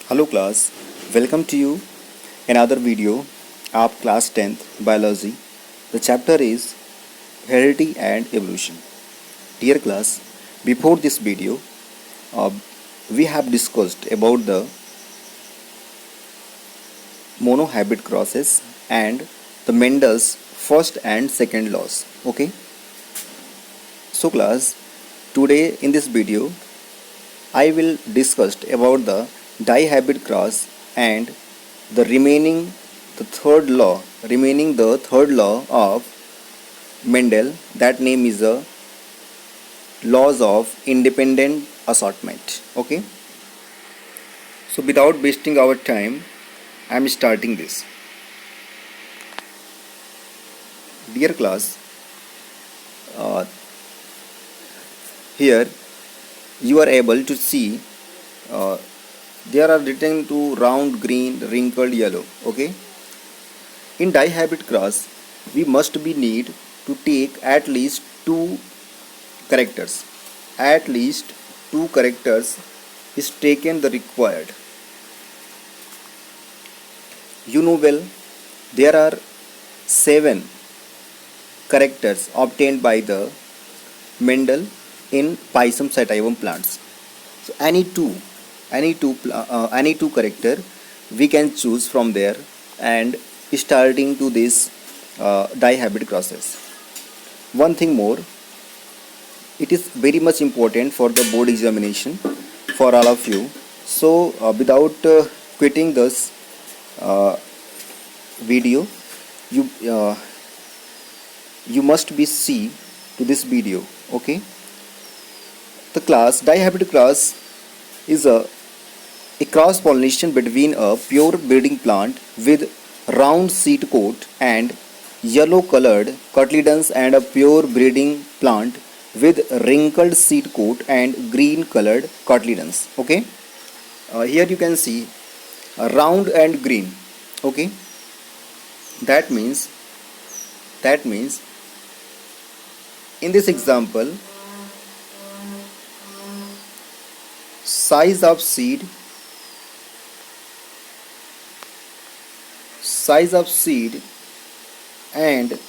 Hello class, welcome to you another video of class 10th biology. The chapter is heredity and evolution. Dear class, before this video uh, we have discussed about the monohybrid crosses and the Mendel's first and second laws. Okay, so class, today in this video I will discuss about the dihybrid cross and the remaining the third law of Mendel. That name is the laws of independent assortment. Okay, so without wasting our time, I am starting this. Dear class, uh, here you are able to see uh, there are written to round, green, wrinkled, yellow. Okay, in dihybrid cross we must be need to take at least two characters. At least two characters is taken the required. You know well, there are seven characters obtained by the Mendel in Pisum sativum plants. So any two character we can choose from there and starting to this dihybrid crosses. One thing more, it is very much important for the board examination for all of you. So without quitting this uh, video, you you must be see to this video. Okay, the class dihybrid cross is a cross pollination between a pure breeding plant with round seed coat and yellow colored cotyledons and a pure breeding plant with wrinkled seed coat and green colored cotyledons. Okay, here you can see round and green. Okay, that means in this example, size of seed and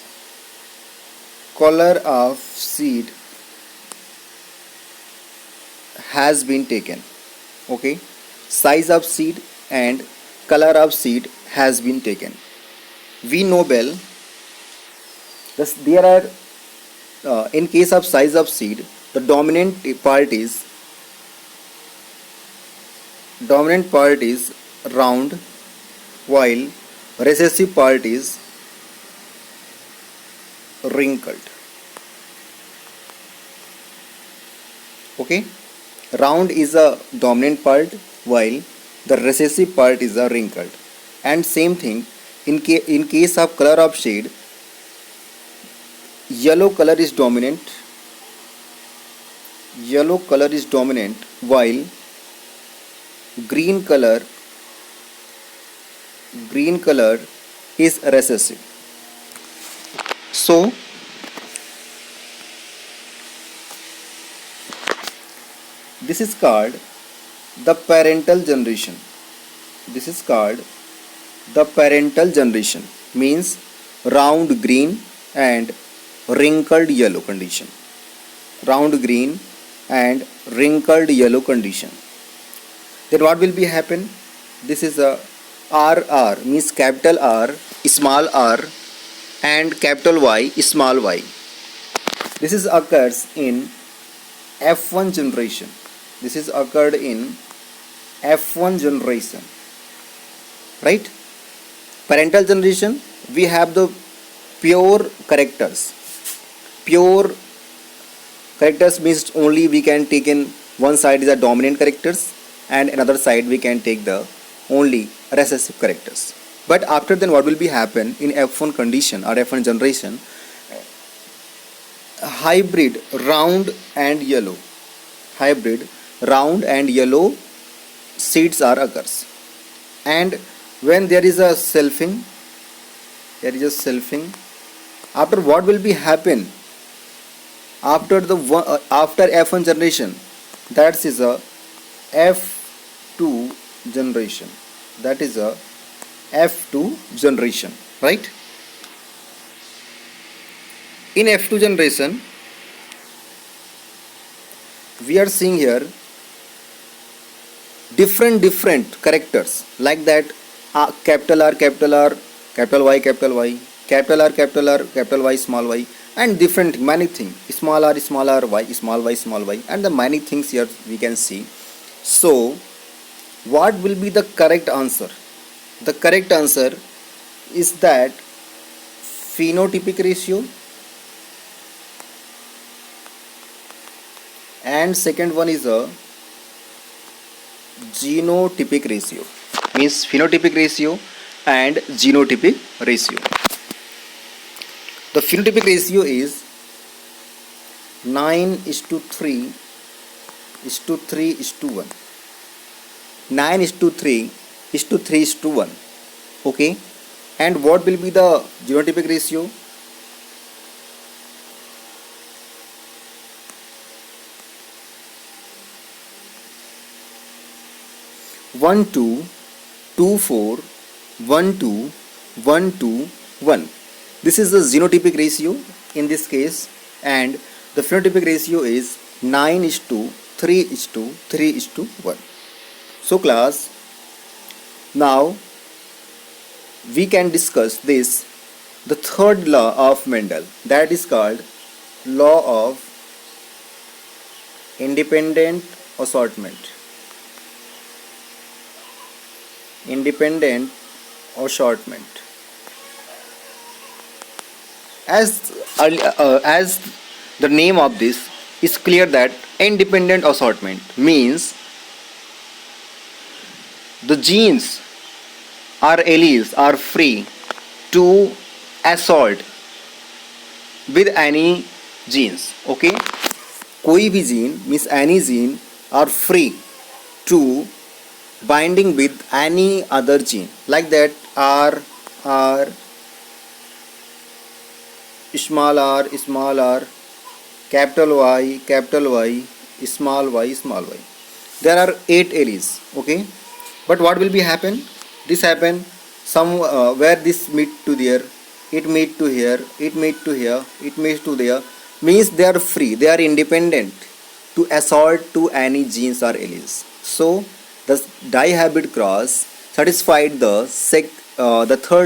color of seed has been taken. Okay, size of seed and color of seed has been taken. We know well there are in case of size of seed, the dominant part is round, while recessive part is wrinkled. Okay, round is a dominant part while the recessive part is a wrinkled. And same thing in case of color of shade, yellow color is dominant while green color is recessive. So this is called the parental generation. Means round green and wrinkled yellow condition. Then what will be happen? This is a RR, means capital R, small r, and capital Y, small y. This is occurs in F1 generation. Right? Parental generation, we have the pure characters. Pure characters means only we can take in one side is the dominant characters and another side we can take the only recessive characters. But after then what will be happen in F1 condition or F1 generation, hybrid round and yellow seeds are occurs. And when there is a selfing, after what will be happen after F1 generation, that is a F2 generation, that is a F2 generation, right? In F2 generation, we are seeing here different characters like that, capital R, capital R, capital Y, capital Y, capital R, capital R, capital Y, small y, and different many things, small r, y, small y, and the many things here we can see. So what will be the correct answer? The correct answer is that phenotypic ratio, and second one is a genotypic ratio, means phenotypic ratio and genotypic ratio. The phenotypic ratio is 9:3:3:1. 9:3:3:1. Okay. And what will be the genotypic ratio? 1:2:4:1:2:1:2:1. This is the genotypic ratio in this case, and the phenotypic ratio is 9:3:3:1. So class, now we can discuss this, the third law of Mendel, that is called law of independent assortment. Independent assortment. As the name of this is clear, that independent assortment means the genes or alleles are free to assort with any genes. Okay, कोई भी gene means any gene are free to binding with any other gene, like that R, small r, capital Y, small y. There are 8 alleles. Okay, but what will be happen? This happen some where this meet to there, it meet to here, it meet to here, it meets to there, means they are free, they are independent to assort to any genes or alleles. So the dihybrid cross satisfied the third